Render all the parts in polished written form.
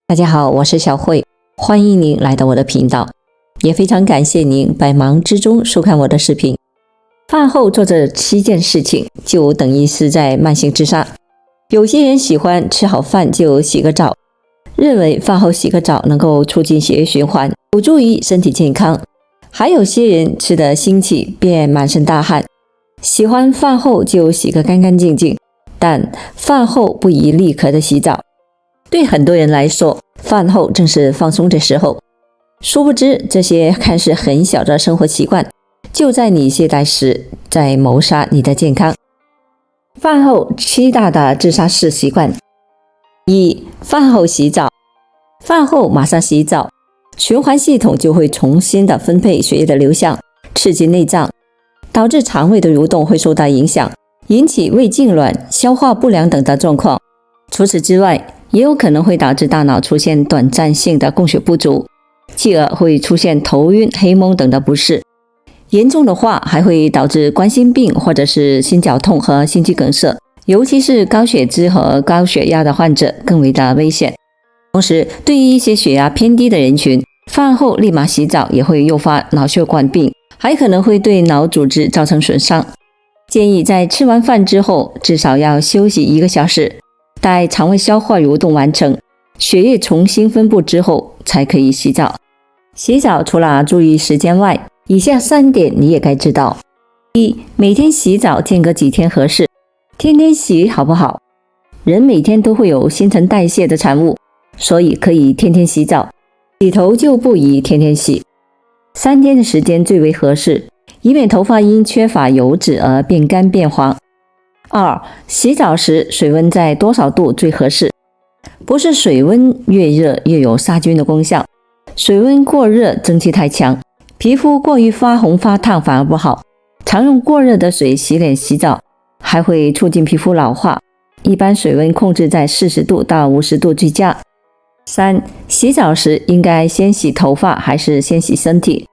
大家好，我是小慧，欢迎您来到我的频道，也非常感谢您百忙之中收看我的视频。饭后做这7件事情，就等于是在慢性自杀。有些人喜欢吃好饭就洗个澡，认为饭后洗个澡能够促进血液循环，有助于身体健康。还有些人吃得兴起便满身大汗，喜欢饭后就洗个干干净净，但饭后不宜立刻的洗澡。对很多人来说，饭后正是放松的时候，殊不知这些看似很小的生活习惯，就在你懈怠时在谋杀你的健康。饭后7大的自杀式习惯。1. 饭后洗澡。饭后马上洗澡，循环系统就会重新的分配血液的流向，刺激内脏，导致肠胃的蠕动会受到影响，引起胃痉挛、消化不良等的状况。除此之外，也有可能会导致大脑出现短暂性的供血不足，继而会出现头晕、黑蒙等的不适。严重的话，还会导致冠心病或者是心绞痛和心肌梗塞，尤其是高血脂和高血压的患者更为的危险。同时，对于一些血压偏低的人群，饭后立马洗澡也会诱发脑血管病，还可能会对脑组织造成损伤。建议在吃完饭之后至少要休息1个小时，待肠胃消化蠕动完成，血液重新分布之后才可以洗澡。洗澡除了注意时间外，以下3点你也该知道。1. 每天洗澡间隔几天合适，天天洗好不好？人每天都会有新陈代谢的产物，所以可以天天洗澡，洗头就不宜天天洗。3天的时间最为合适，以免头发因缺乏油脂而变干变黄。2. 洗澡时水温在多少度最合适？不是水温越热越有杀菌的功效，水温过热蒸汽太强，皮肤过于发红发烫反而不好。常用过热的水洗脸洗澡还会促进皮肤老化，一般水温控制在40度到50度最佳。3. 洗澡时应该先洗头发还是先洗身体？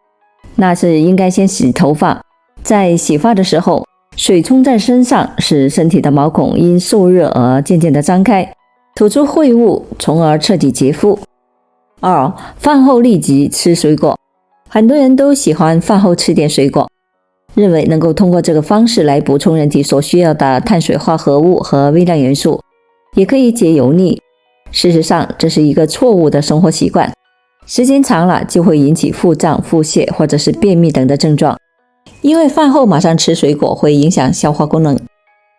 那是应该先洗头发，在洗发的时候，水冲在身上，使身体的毛孔因受热而渐渐的张开，吐出秽物，从而彻底洁肤。2. 饭后立即吃水果。很多人都喜欢饭后吃点水果，认为能够通过这个方式来补充人体所需要的碳水化合物和微量元素，也可以解油腻。事实上，这是一个错误的生活习惯，时间长了就会引起腹胀、腹泻或者是便秘等的症状。因为饭后马上吃水果会影响消化功能，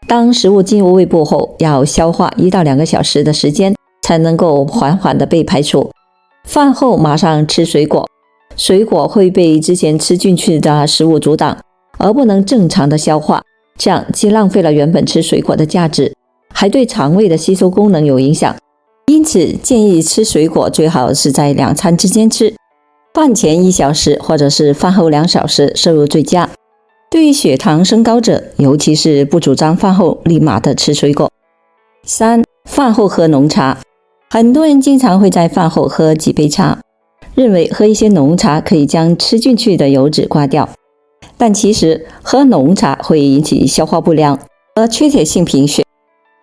当食物进入胃部后，要消化1到2个小时的时间才能够缓缓的被排出。饭后马上吃水果，水果会被之前吃进去的食物阻挡，而不能正常的消化，这样既浪费了原本吃水果的价值，还对肠胃的吸收功能有影响。因此建议吃水果最好是在2餐之间吃，饭前1小时或者是饭后2小时摄入最佳。对于血糖升高者，尤其是不主张饭后立马的吃水果。3. 饭后喝浓茶。很多人经常会在饭后喝几杯茶，认为喝一些浓茶可以将吃进去的油脂刮掉，但其实喝浓茶会引起消化不良和缺铁性贫血。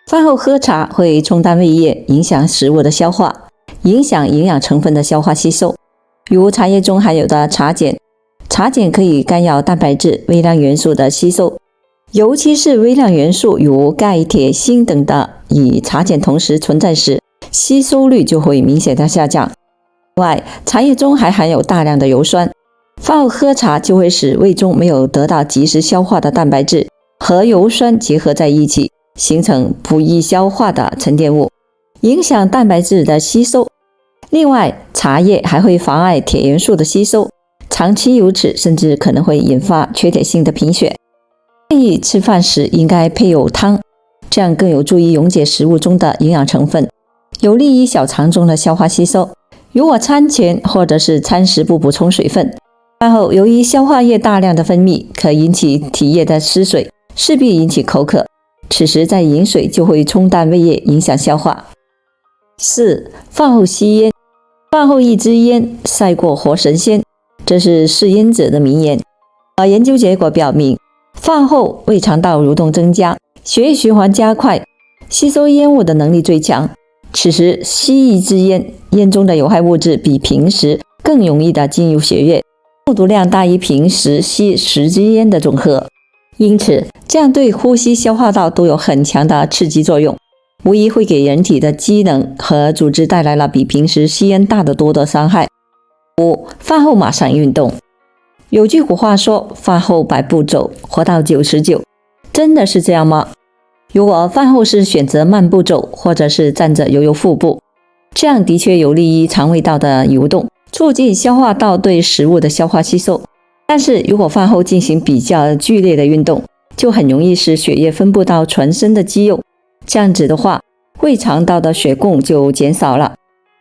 饭后喝茶会冲淡胃液，影响食物的消化，影响营养成分的消化吸收，如茶叶中含有的茶碱。茶碱可以干扰蛋白质、微量元素的吸收，尤其是微量元素如钙、铁、锌等的，与茶碱同时存在时，吸收率就会明显的下降。另外，茶叶中还含有大量的油酸，饭后喝茶就会使胃中没有得到及时消化的蛋白质和油酸结合在一起，形成不易消化的沉淀物，影响蛋白质的吸收。另外，茶叶还会妨碍铁元素的吸收，长期如此甚至可能会引发缺铁性的贫血。建议吃饭时应该配有汤，这样更有助于溶解食物中的营养成分，有利于小肠中的消化吸收。如果餐前或者是餐时不补充水分，饭后由于消化液大量的分泌，可引起体液的失水，势必引起口渴，此时再饮水就会冲淡胃液，影响消化。4. 饭后吸烟。饭后一支烟赛过活神仙，这是嗜烟者的名言。研究结果表明，饭后胃肠道蠕动增加，血液循环加快，吸收烟雾的能力最强，此时吸一支烟，烟中的有害物质比平时更容易的进入血液，中毒量大于平时吸10支烟的总和，因此这样对呼吸、消化道都有很强的刺激作用，无疑会给人体的机能和组织带来了比平时吸烟大得多的伤害。5. 饭后马上运动。有句古话说，饭后100步走，活到99，真的是这样吗？如果饭后是选择慢步走，或者是站着悠悠腹部，这样的确有利于肠胃道的游动，促进消化道对食物的消化吸收。但是如果饭后进行比较剧烈的运动，就很容易使血液分布到全身的肌肉，这样子的话，胃肠道的血供就减少了，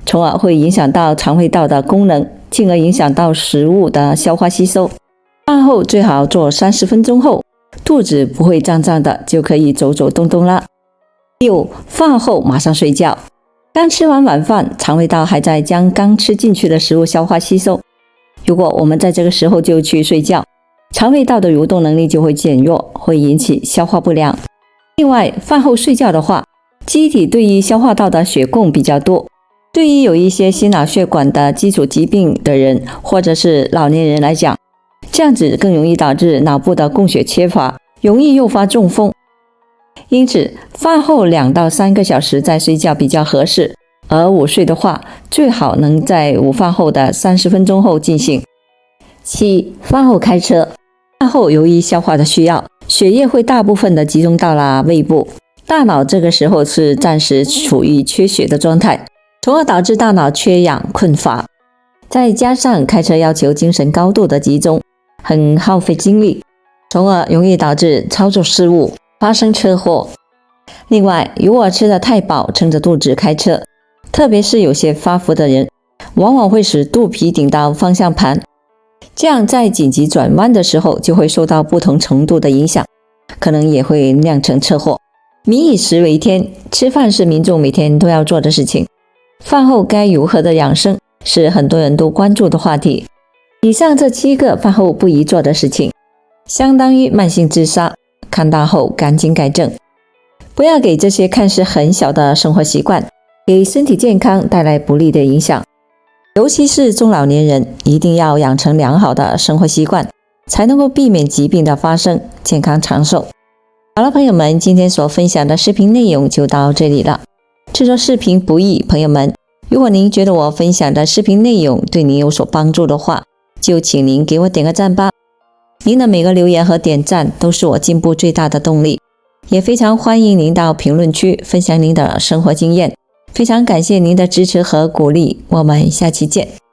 从而会影响到肠胃道的功能，进而影响到食物的消化吸收。饭后最好做30分钟后，肚子不会胀胀的，就可以走走动动了。6. 饭后马上睡觉。刚吃完晚饭，肠胃道还在将刚吃进去的食物消化吸收，如果我们在这个时候就去睡觉，肠胃道的蠕动能力就会减弱，会引起消化不良。另外，饭后睡觉的话，机体对于消化道的血供比较多，对于有一些心脑血管的基础疾病的人，或者是老年人来讲，这样子更容易导致脑部的供血缺乏，容易诱发中风。因此，饭后2到3个小时再睡觉比较合适，而午睡的话，最好能在午饭后的30分钟后进行。7. 饭后开车。饭后由于消化的需要，血液会大部分的集中到了胃部，大脑这个时候是暂时处于缺血的状态，从而导致大脑缺氧困乏。再加上开车要求精神高度的集中，很耗费精力，从而容易导致操作失误，发生车祸。另外，如果吃得太饱，撑着肚子开车，特别是有些发福的人，往往会使肚皮顶到方向盘，这样在紧急转弯的时候就会受到不同程度的影响，可能也会酿成车祸。民以食为天，吃饭是民众每天都要做的事情，饭后该如何的养生是很多人都关注的话题。以上这7个饭后不宜做的事情，相当于慢性自杀，看到后赶紧改正，不要给这些看似很小的生活习惯给身体健康带来不利的影响。尤其是中老年人，一定要养成良好的生活习惯，才能够避免疾病的发生，健康长寿。好了，朋友们，今天所分享的视频内容就到这里了。制作视频不易，朋友们，如果您觉得我分享的视频内容对您有所帮助的话，就请您给我点个赞吧。您的每个留言和点赞都是我进步最大的动力，也非常欢迎您到评论区分享您的生活经验。非常感谢您的支持和鼓励，我们下期见。